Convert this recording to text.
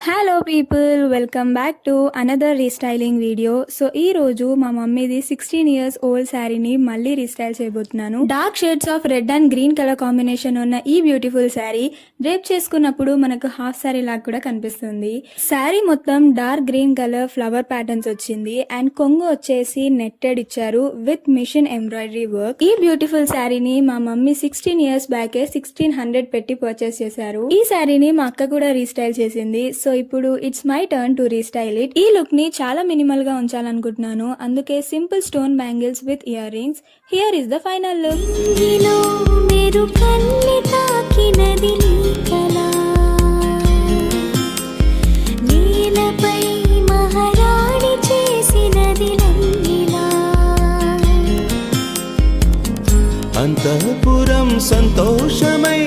Hello people, welcome back to another restyling video. So ఈ రోజు మా మమ్మీది 16 ఇయర్స్ ఓల్డ్ శారీని మళ్ళీ రీస్టైల్ చేయబోతున్నాను. Dark shades of red and green colour combination ఉన్న ఈ బ్యూటిఫుల్ శారీ డ్రేప్ చేసుకున్నప్పుడు మనకు హాఫ్ శారీ లాగా కూడా కనిపిస్తుంది. శారీ మొత్తం dark green colour flower patterns వచ్చింది అండ్ కొంగు వచ్చేసి నెట్టెడ్ ఇచ్చారు విత్ మిషన్ ఎంబ్రాయిడరీ వర్క్. ఈ బ్యూటిఫుల్ శారీని మా మమ్మీ 16 ఇయర్స్ బ్యాకే 1600 పెట్టి పర్చేస్ చేశారు. ఈ శారీని మా అక్క కూడా రీస్టైల్ చేసింది. సో ఇప్పుడు it's my turn to restyle it. ఈ లుక్ ని చాలా మినిమల్ గా ఉంచాలనుకుంటున్నాను, అందుకే simple stone bangles with ear rings. Here is the final look. Antahpuram సంతోషమై